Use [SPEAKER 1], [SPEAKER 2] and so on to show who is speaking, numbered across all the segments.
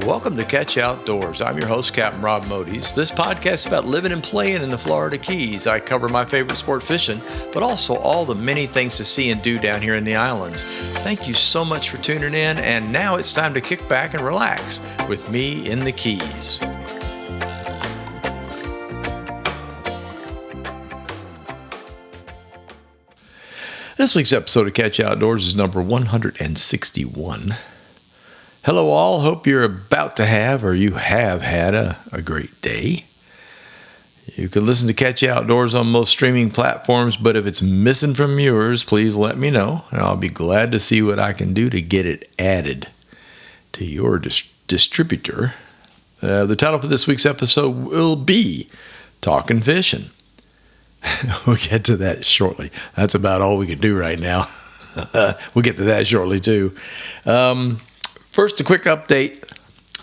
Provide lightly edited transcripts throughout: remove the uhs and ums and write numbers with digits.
[SPEAKER 1] Welcome to Catch Outdoors. I'm your host, Captain Rob Modies. This podcast is about living and playing in the Florida Keys. I cover my favorite sport, fishing, but also all the many things to see and do down here in the islands. Thank you so much for tuning in, and now it's time to kick back and relax with me in the Keys. This week's episode of Catch Outdoors is number 161. Hello all, hope you're about to have or you have had a great day. You can listen to Catch Outdoors on most streaming platforms, but if it's missing from yours, please let me know, and I'll be glad to see what I can do to get it added to your distributor. The title for this week's episode will be Talking Fishing. We'll get to that shortly. That's about all we can do right now. We'll get to that shortly too. First, a quick update.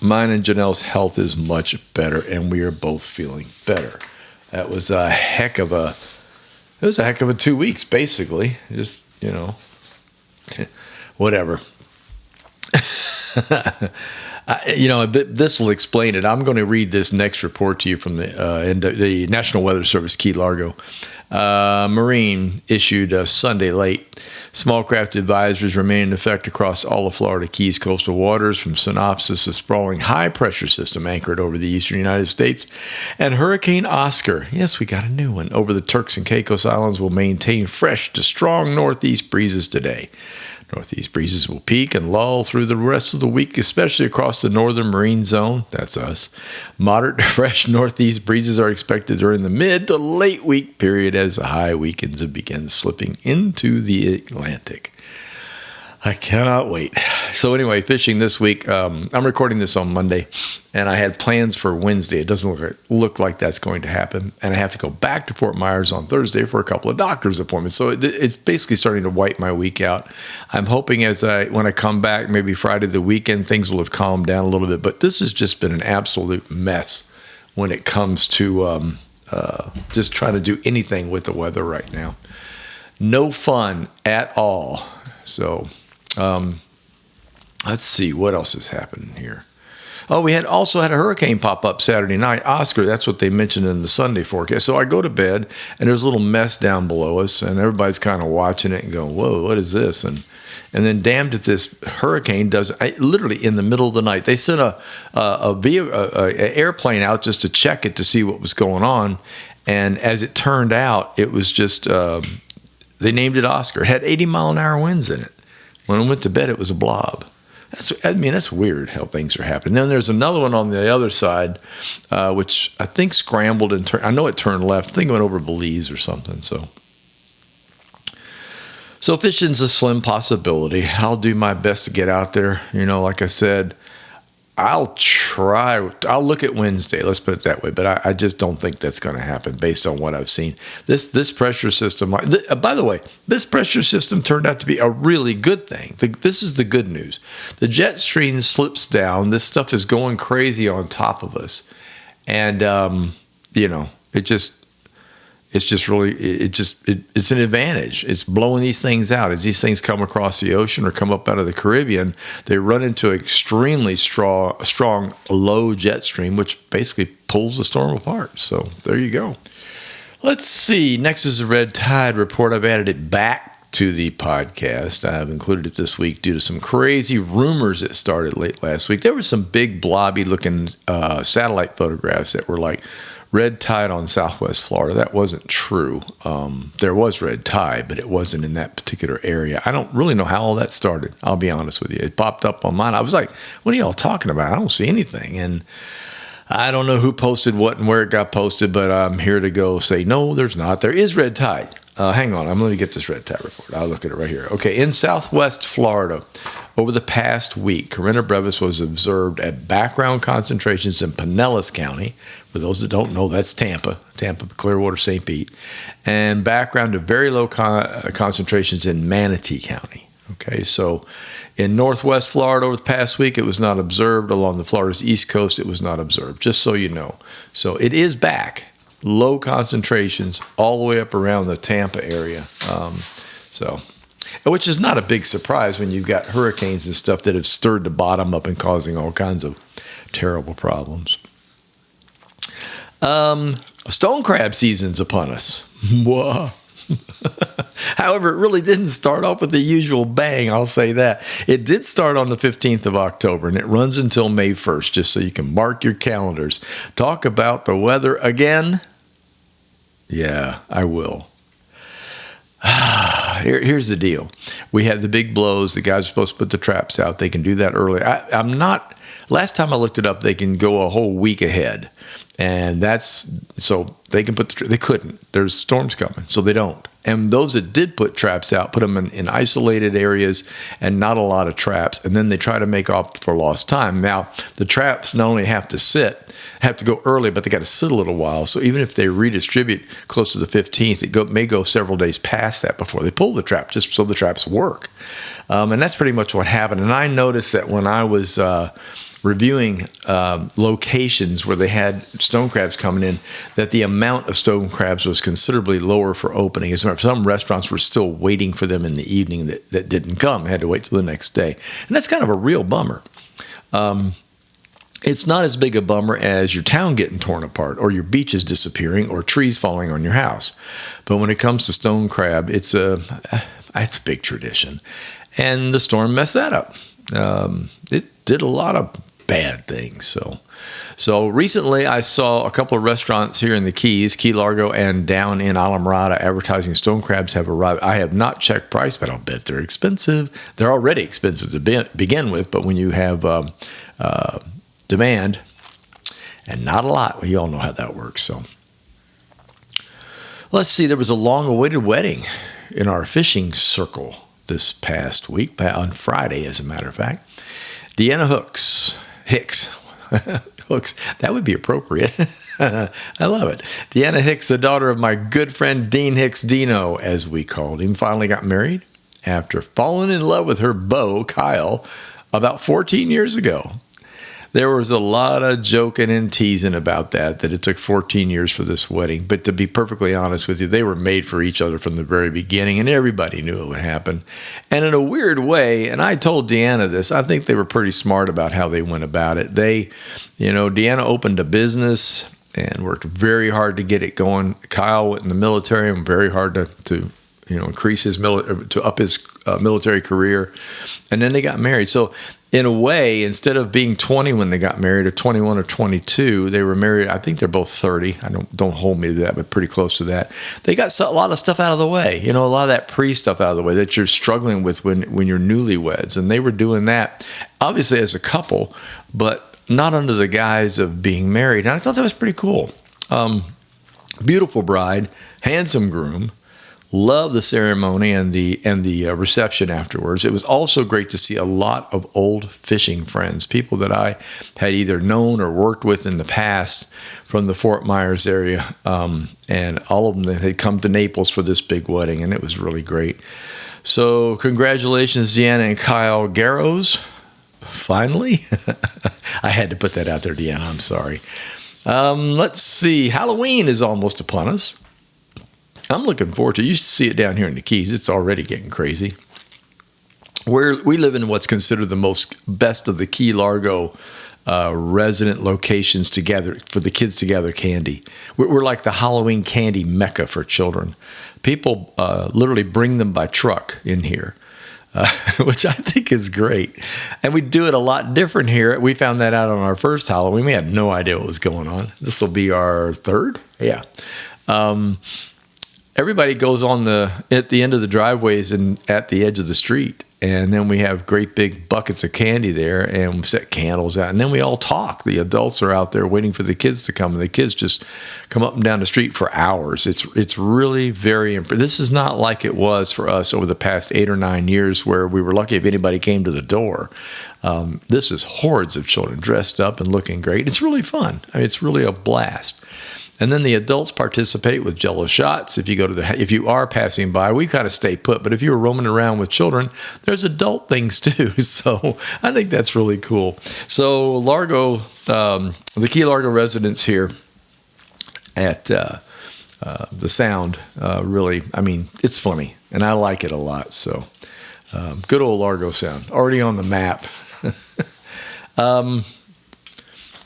[SPEAKER 1] Mine and Janelle's health is much better, and we are both feeling better. That was a heck of a 2 weeks, basically. Just, whatever. This will explain it. I'm going to read this next report to you from the National Weather Service, Key Largo. Marine issued Sunday late. Small craft advisories remain in effect across all of Florida Keys coastal waters, from synopsis, a sprawling high-pressure system anchored over the eastern United States, and Hurricane Oscar, yes, we got a new one, over the Turks and Caicos Islands will maintain fresh to strong northeast breezes today. Northeast breezes will peak and lull through the rest of the week, especially across the northern marine zone. That's us. Moderate to fresh northeast breezes are expected during the mid to late week period as the high weekends begin slipping into the Atlantic. I cannot wait. So anyway, fishing this week. I'm recording this on Monday, and I had plans for Wednesday. It doesn't look like that's going to happen, and I have to go back to Fort Myers on Thursday for a couple of doctor's appointments. So it's basically starting to wipe my week out. I'm hoping when I come back, maybe Friday the weekend, things will have calmed down a little bit. But this has just been an absolute mess when it comes to just trying to do anything with the weather right now. No fun at all. So let's see what else has happened here. Oh, we also had a hurricane pop up Saturday night. Oscar, that's what they mentioned in the Sunday forecast. So I go to bed, and there's a little mess down below us, and everybody's kind of watching it and going, whoa, what is this? And then damned if this hurricane does, literally in the middle of the night. They sent an airplane out just to check it to see what was going on. And as it turned out, it was just, they named it Oscar. It had 80-mile-an-hour winds in it. When I went to bed, it was a blob. That's weird how things are happening. Then there's another one on the other side, which I think scrambled and turned. I know it turned left. I think it went over Belize or something. So fishing's a slim possibility. I'll do my best to get out there. Like I said, I'll try. I'll look at Wednesday. Let's put it that way. But I just don't think that's going to happen based on what I've seen. This pressure system. By the way, this pressure system turned out to be a really good thing. This is the good news. The jet stream slips down. This stuff is going crazy on top of us, and it's an advantage. It's blowing these things out. As these things come across the ocean or come up out of the Caribbean, they run into an extremely strong low jet stream, which basically pulls the storm apart. So there you go. Let's see. Next is a red tide report. I've added it back to the podcast. I've included it this week due to some crazy rumors that started late last week. There were some big blobby looking satellite photographs that were like red tide on Southwest Florida. That wasn't true. There was red tide, but it wasn't in that particular area. I don't really know how all that started. I'll be honest with you. It popped up on mine. I was like, what are y'all talking about? I don't see anything. And I don't know who posted what and where it got posted, but I'm here to go say, no, there's not. There is red tide. Hang on. I'm going to get this red tide report. I'll look at it right here. Okay. In Southwest Florida, over the past week, Corinna brevis was observed at background concentrations in Pinellas County. For those that don't know, that's Tampa, Clearwater, St. Pete, and background to very low concentrations in Manatee County. Okay, so in Northwest Florida over the past week, it was not observed. Along the Florida's east coast, it was not observed, just so you know. So it is back. Low concentrations all the way up around the Tampa area. Which is not a big surprise when you've got hurricanes and stuff that have stirred the bottom up and causing all kinds of Terrible problems. Stone crab season's upon us. However, it really didn't start off with the usual bang, I'll say that. It did start on the 15th of October, and it runs until May 1st, just so you can mark your calendars. Talk about the weather again? Yeah, I will. Here's the deal. We had the big blows. The guys are supposed to put the traps out. They can do that early. Last time I looked it up, they can go a whole week ahead. And so they can they couldn't. There's storms coming, so they don't. And those that did put traps out, put them in isolated areas and not a lot of traps. And then they try to make up for lost time. Now, the traps not only have to go early, but they got to sit a little while. So even if they redistribute close to the 15th, it may go several days past that before they pull the trap, just so the traps work. And that's pretty much what happened. And I noticed that when I was reviewing locations where they had stone crabs coming in, that the amount of stone crabs was considerably lower for opening. As a matter of fact, some restaurants were still waiting for them in the evening that didn't come, had to wait till the next day. And that's kind of a real bummer. It's not as big a bummer as your town getting torn apart or your beaches disappearing or trees falling on your house. But when it comes to stone crab, it's a big tradition. And the storm messed that up. It did a lot of bad things. So recently I saw a couple of restaurants here in the Keys, Key Largo and down in Alamorada, advertising stone crabs have arrived. I have not checked price, but I'll bet they're expensive. They're already expensive to begin with, but when you have demand and not a lot, well, you all know how that works. So let's see, there was a long-awaited wedding in our fishing circle this past week, on Friday, as a matter of fact. Deanna Hicks, that would be appropriate. I love it. Deanna Hicks, the daughter of my good friend Dean Hicks, Dino, as we called him, finally got married after falling in love with her beau, Kyle, about 14 years ago. There was a lot of joking and teasing about that it took 14 years for this wedding. But to be perfectly honest with you, they were made for each other from the very beginning, and everybody knew it would happen. And in a weird way, and I told Deanna this, I think they were pretty smart about how they went about it. Deanna opened a business and worked very hard to get it going. Kyle went in the military and very hard to increase to up his military career. And then they got married. So in a way, instead of being 20 when they got married, or 21 or 22, they were married. I think they're both 30. Don't hold me to that, but pretty close to that. They got a lot of stuff out of the way. A lot of that pre-stuff out of the way that you're struggling with when you're newlyweds. And they were doing that, obviously as a couple, but not under the guise of being married. And I thought that was pretty cool. Beautiful bride, handsome groom. Love the ceremony and the reception afterwards. It was also great to see a lot of old fishing friends, people that I had either known or worked with in the past from the Fort Myers area, and all of them that had come to Naples for this big wedding, and it was really great. So congratulations, Deanna and Kyle Garrows. Finally, I had to put that out there, Deanna. I'm sorry. Let's see. Halloween is almost upon us. I'm looking forward to it. You should see it down here in the Keys. It's already getting crazy. We live in what's considered the best of the Key Largo resident locations for the kids to gather candy. We're like the Halloween candy mecca for children. People literally bring them by truck in here, which I think is great. And we do it a lot different here. We found that out on our first Halloween. We had no idea what was going on. This will be our third. Yeah. Everybody goes at the end of the driveways and at the edge of the street. And then we have great big buckets of candy there, and we set candles out. And then we all talk. The adults are out there waiting for the kids to come, and the kids just come up and down the street for hours. It's really very impressive. This is not like it was for us over the past 8 or 9 years, where we were lucky if anybody came to the door. This is hordes of children dressed up and looking great. It's really fun. It's really a blast. And then the adults participate with Jello shots. If you are passing by, we kind of stay put. But if you're roaming around with children, there's adult things too. So I think that's really cool. So Largo, the Key Largo residents here at the Sound, really, it's funny, and I like it a lot. So good old Largo Sound, already on the map.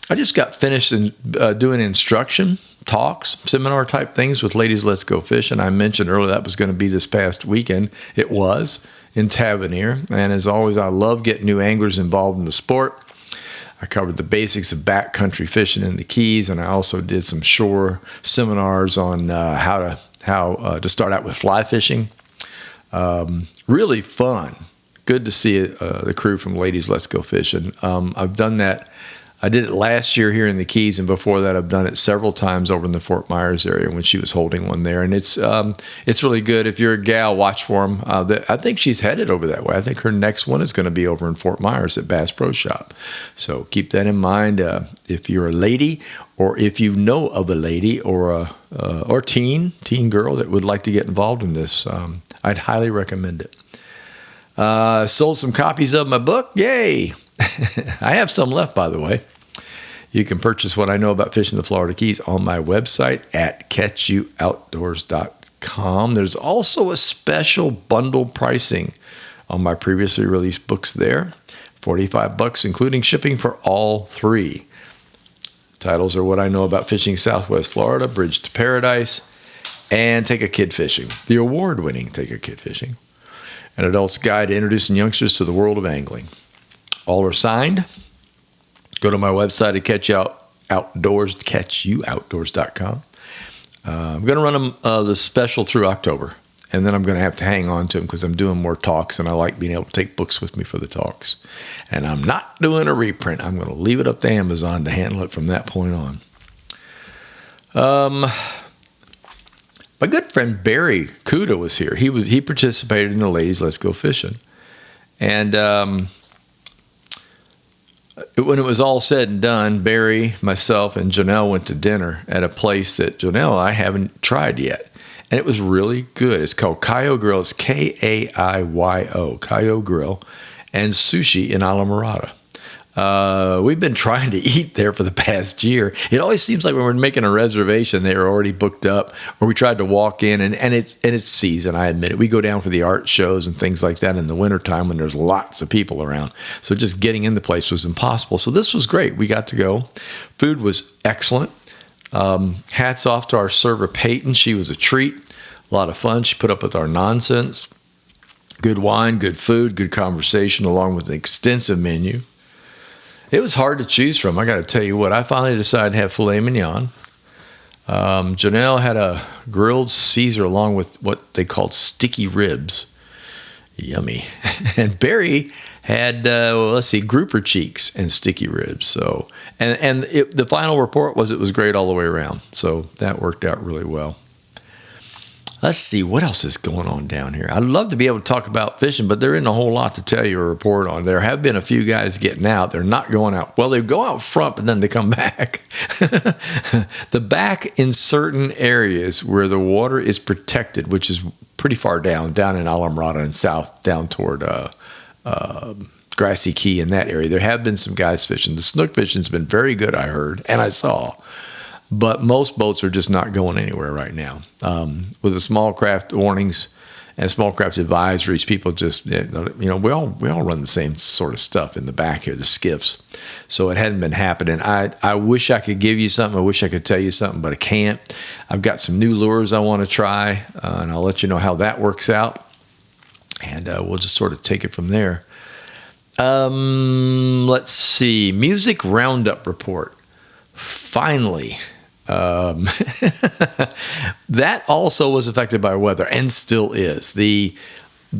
[SPEAKER 1] I just got finished doing instruction talks, seminar type things with Ladies Let's Go Fishing. I mentioned earlier that was going to be this past weekend. It was in Tavernier. And as always, I love getting new anglers involved in the sport. I covered the basics of backcountry fishing in the Keys, and I also did some shore seminars on how to start out with fly fishing. Really fun. Good to see the crew from Ladies Let's Go Fishing. I've done that. I did it last year here in the Keys, and before that, I've done it several times over in the Fort Myers area when she was holding one there. And it's really good. If you're a gal, watch for them. I think she's headed over that way. I think her next one is going to be over in Fort Myers at Bass Pro Shop. So keep that in mind. If you're a lady, or if you know of a lady or teen girl that would like to get involved in this, I'd highly recommend it. Sold some copies of my book. Yay! I have some left, by the way. You can purchase What I Know About Fishing the Florida Keys on my website at catchyououtdoors.com. There's also a special bundle pricing on my previously released books there. $45, including shipping for all three. Titles are What I Know About Fishing Southwest Florida, Bridge to Paradise, and Take a Kid Fishing. The award-winning Take a Kid Fishing. An Adult's Guide to Introducing Youngsters to the World of Angling. All are signed. Go to my website at catchyououtdoors.com. I'm going to run them the special through October, and then I'm going to have to hang on to them because I'm doing more talks, and I like being able to take books with me for the talks. And I'm not doing a reprint. I'm going to leave it up to Amazon to handle it from that point on. My good friend Barry Kuda was here. He participated in the Ladies Let's Go Fishing, and when it was all said and done, Barry, myself, and Janelle went to dinner at a place that Janelle and I haven't tried yet. And it was really good. It's called Cayo Grill. It's Kaiyo, Cayo Grill, and sushi in Alamorada. We've been trying to eat there for the past year. It always seems like when we're making a reservation, they are already booked up, or we tried to walk in, and it's season, I admit it. We go down for the art shows and things like that in the wintertime when there's lots of people around. So just getting in the place was impossible. So this was great. We got to go. Food was excellent. Hats off to our server, Peyton. She was a treat. A lot of fun. She put up with our nonsense. Good wine, good food, good conversation, along with an extensive menu. It was hard to choose from. I got to tell you what, I finally decided to have filet mignon. Janelle had a grilled Caesar along with what they called sticky ribs. Yummy. And Barry had, grouper cheeks and sticky ribs. So, the final report was it was great all the way around. So that worked out really well. Let's see, what else is going on down here? I'd love to be able to talk about fishing, but there isn't a whole lot to tell you or report on. There have been a few guys getting out. They're not going out. Well, they go out front, but then they come back. The back in certain areas where the water is protected, which is pretty far down in Alamorada and south, down toward Grassy Key in that area, there have been some guys fishing. The snook fishing has been very good, I heard, and I saw. But most boats are just not going anywhere right now. With the small craft warnings and small craft advisories, people just, we all run the same sort of stuff in the back here, the skiffs. So it hadn't been happening. I wish I could give you something. I wish I could tell you something, but I can't. I've got some new lures I want to try, and I'll let you know how that works out. And we'll just sort of take it from there. Let's see. Music Roundup Report. Finally. That also was affected by weather and still is. The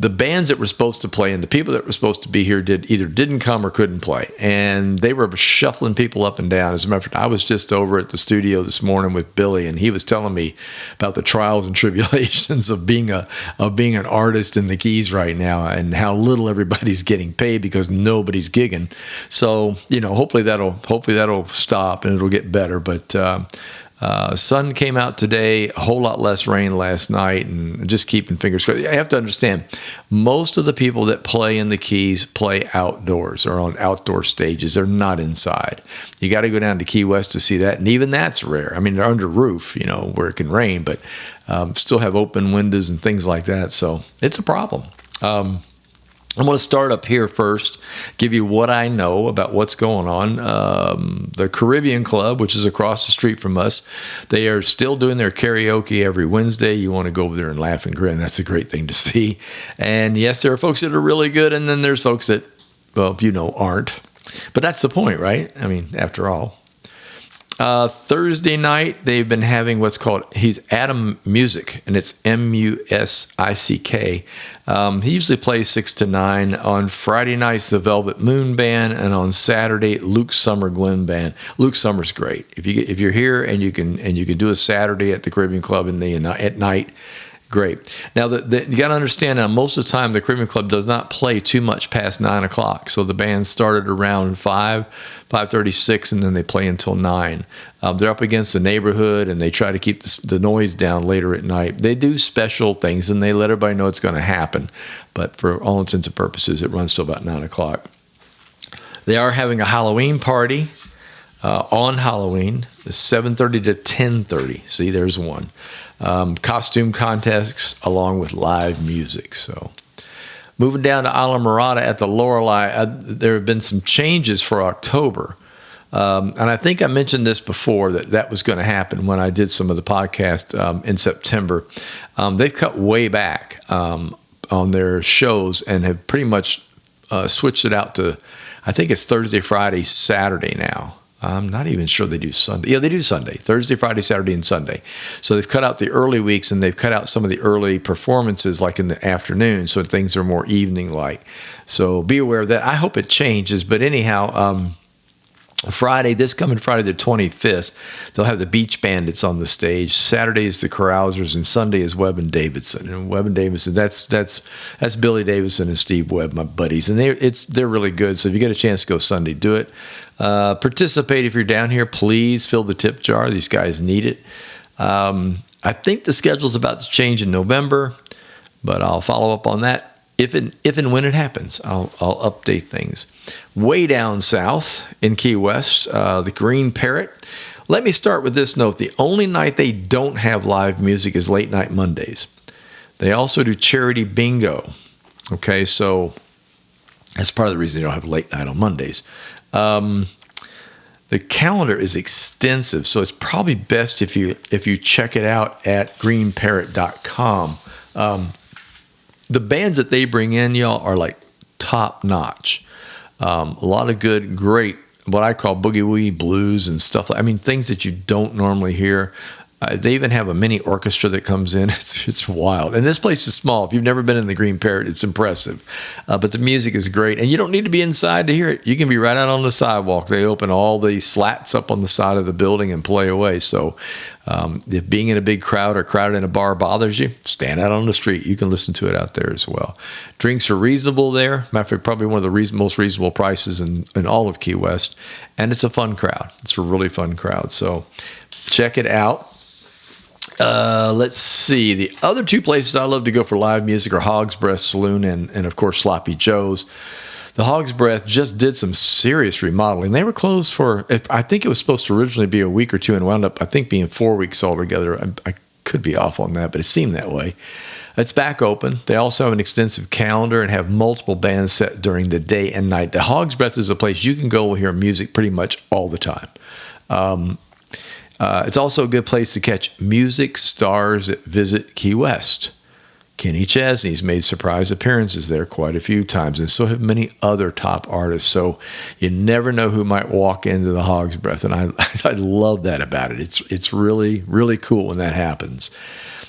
[SPEAKER 1] bands that were supposed to play and the people that were supposed to be here either didn't come or couldn't play, and they were shuffling people up and down. As a matter of fact, I was just over at the studio this morning with Billy, and he was telling me about the trials and tribulations of being an artist in the Keys right now, and how little everybody's getting paid because nobody's gigging. So hopefully that'll stop and it'll get better. But sun came out today, a whole lot less rain last night, and just keeping fingers crossed. I have to understand, most of the people that play in the Keys play outdoors or on outdoor stages. They're not inside. You got to go down to Key West to see that, and even that's rare. I mean, they're under roof, where it can rain, but still have open windows and things like that, so it's a problem. I'm going to start up here first, give you what I know about what's going on. The Caribbean Club, which is across the street from us, they are still doing their karaoke every Wednesday. You want to go over there and laugh and grin. That's a great thing to see. And yes, there are folks that are really good, and then there's folks that, well, aren't. But that's the point, right? I mean, after all. Thursday night, they've been having what's called, he's Adam Music, and it's Musick. He usually plays 6 to 9. On Friday nights, the Velvet Moon Band, and on Saturday, Luke Summer Glen Band. Luke Summer's great. If you're here and you can do a Saturday at the Caribbean Club at night, great. Now, you got to understand, most of the time, the Caribbean Club does not play too much past 9 o'clock. So the band started around 5:36, and then they play until 9. They're up against the neighborhood, and they try to keep the noise down later at night. They do special things, and they let everybody know it's going to happen. But for all intents and purposes, it runs till about 9 o'clock. They are having a Halloween party on Halloween, 7:30 to 10:30. See, there's one. Costume contests along with live music. So moving down to Isla Mirada at the Lorelei, there have been some changes for October. And I think I mentioned this before, that was going to happen when I did some of the podcast in September. They've cut way back on their shows and have pretty much switched it out to, I think it's Thursday, Friday, Saturday now. I'm not even sure they do Sunday. Yeah, they do Sunday. Thursday, Friday, Saturday, and Sunday. So they've cut out the early weeks, and they've cut out some of the early performances like in the afternoon, so things are more evening-like. So be aware of that. I hope it changes. But anyhow, this coming Friday the 25th, they'll have the Beach Bandits on the stage. Saturday is the Carousers, and Sunday is Webb and Davidson. And Webb and Davidson, that's Billy Davidson and Steve Webb, my buddies, and they're really good. So if you get a chance to go Sunday, do it. Participate if you're down here. Please fill the tip jar. These guys need it. I think the schedule's about to change in November, but I'll follow up on that. If and when it happens, I'll update things. Way down south in Key West, the Green Parrot. Let me start with this note. The only night they don't have live music is late night Mondays. They also do charity bingo. Okay, so that's part of the reason they don't have late night on Mondays. The calendar is extensive, so it's probably best if you check it out at greenparrot.com. The bands that they bring in, y'all, are like top notch. A lot of good, great, what I call boogie woogie blues and stuff. Things that you don't normally hear. They even have a mini orchestra that comes in. It's wild. And this place is small. If you've never been in the Green Parrot, it's impressive. But the music is great. And you don't need to be inside to hear it. You can be right out on the sidewalk. They open all the slats up on the side of the building and play away. So if being in a big crowd or crowded in a bar bothers you, stand out on the street. You can listen to it out there as well. Drinks are reasonable there. Matter of fact, probably one of the most reasonable prices in all of Key West. And it's a fun crowd. It's a really fun crowd. So check it out. Let's see. The other two places I love to go for live music are Hog's Breath Saloon and of course, Sloppy Joe's. The Hog's Breath just did some serious remodeling. They were closed I think it was supposed to originally be a week or two and wound up, I think, being 4 weeks altogether. I could be off on that, but it seemed that way. It's back open. They also have an extensive calendar and have multiple bands set during the day and night. The Hog's Breath is a place you can go and hear music pretty much all the time. It's also a good place to catch music stars that visit Key West. Kenny Chesney's made surprise appearances there quite a few times, and so have many other top artists. So you never know who might walk into the Hog's Breath, and I love that about it. It's really, really cool when that happens.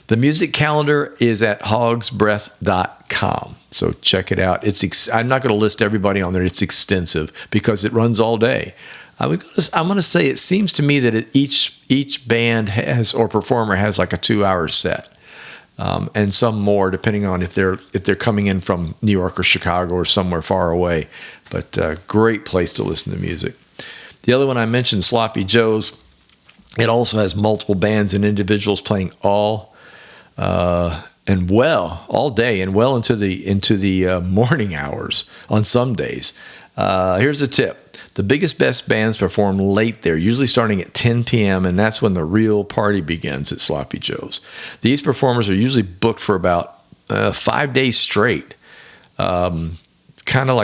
[SPEAKER 1] The music calendar is at hogsbreath.com, so check it out. I'm not going to list everybody on there. It's extensive because it runs all day. I'm going to say it seems to me that each band has or performer has like a 2-hour set, and some more depending on if they're coming in from New York or Chicago or somewhere far away. But great place to listen to music. The other one I mentioned, Sloppy Joe's, it also has multiple bands and individuals playing all day and well into the morning hours on some days. Here's a tip. The biggest, best bands perform late there, usually starting at 10 p.m., and that's when the real party begins at Sloppy Joe's. These performers are usually booked for about 5 days straight. kind of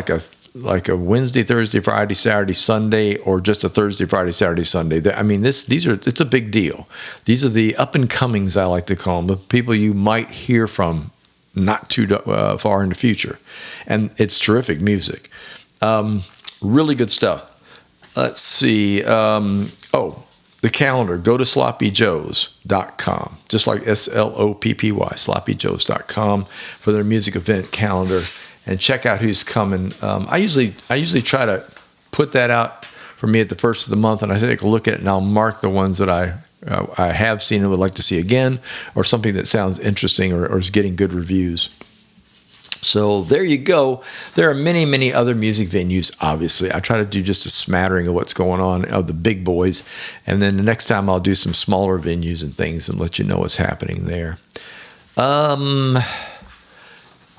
[SPEAKER 1] like a Wednesday, Thursday, Friday, Saturday, Sunday, or just a Thursday, Friday, Saturday, Sunday. I mean, it's a big deal. These are the up and comings, I like to call them, the people you might hear from not too far in the future, and it's terrific music. Really good stuff. Let's see. The calendar. Go to sloppyjoes.com, just like SLOPPY, sloppyjoes.com for their music event calendar, and check out who's coming. I usually try to put that out for me at the first of the month, and I take a look at it, and I'll mark the ones that I have seen and would like to see again, or something that sounds interesting or is getting good reviews. So there you go. There are many, many other music venues, obviously. I try to do just a smattering of what's going on, of the big boys. And then the next time I'll do some smaller venues and things and let you know what's happening there.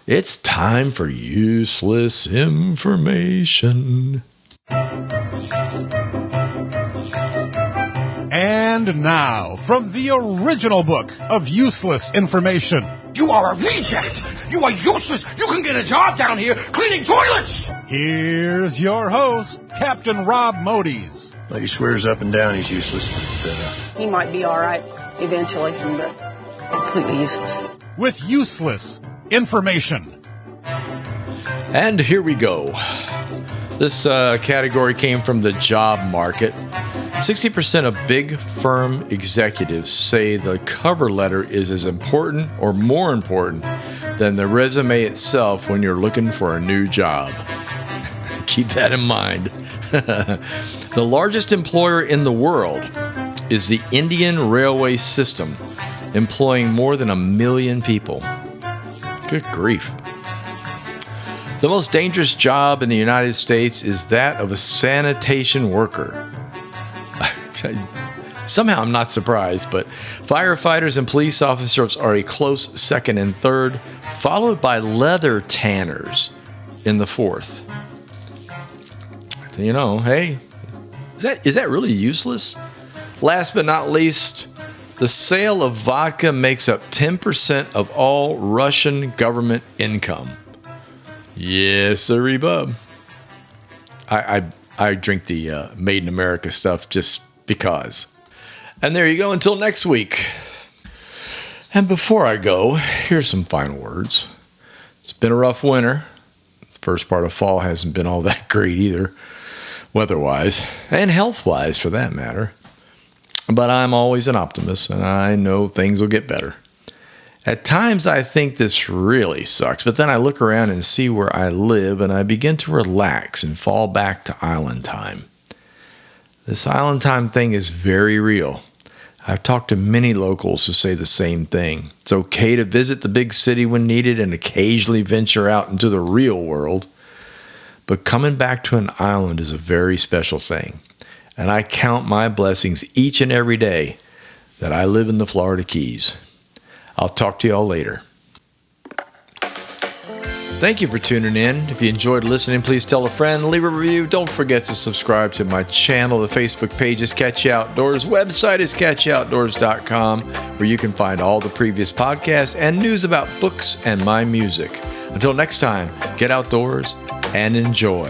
[SPEAKER 1] It's time for useless information.
[SPEAKER 2] And now, from the original book of useless information.
[SPEAKER 3] You are a reject! You are useless! You can get a job down here cleaning toilets!
[SPEAKER 2] Here's your host, Captain Rob Modies.
[SPEAKER 4] Well, he swears up and down he's useless, but
[SPEAKER 5] he might be all right eventually, but completely useless.
[SPEAKER 2] With useless information.
[SPEAKER 1] And here we go. This category came from the job market. 60% of big firm executives say the cover letter is as important or more important than the resume itself when you're looking for a new job. Keep that in mind. The largest employer in the world is the Indian Railway System, employing more than 1 million people. Good grief. The most dangerous job in the United States is that of a sanitation worker. Somehow I'm not surprised, but firefighters and police officers are a close second and third, followed by leather tanners in the fourth. You know, hey, is that really useless? Last but not least, the sale of vodka makes up 10% of all Russian government income. Yes, sirree, bub. I drink the Made in America stuff just because. And there you go until next week. And before I go, here's some final words. It's been a rough winter. The first part of fall hasn't been all that great either, weather-wise, and health-wise for that matter. But I'm always an optimist, and I know things will get better. At times I think this really sucks, but then I look around and see where I live, and I begin to relax and fall back to island time. This island time thing is very real. I've talked to many locals who say the same thing. It's okay to visit the big city when needed and occasionally venture out into the real world. But coming back to an island is a very special thing. And I count my blessings each and every day that I live in the Florida Keys. I'll talk to you all later. Thank you for tuning in. If you enjoyed listening, please tell a friend, leave a review. Don't forget to subscribe to my channel. The Facebook page is Catchy Outdoors. Website is catchyoutdoors.com, where you can find all the previous podcasts and news about books and my music. Until next time, get outdoors and enjoy.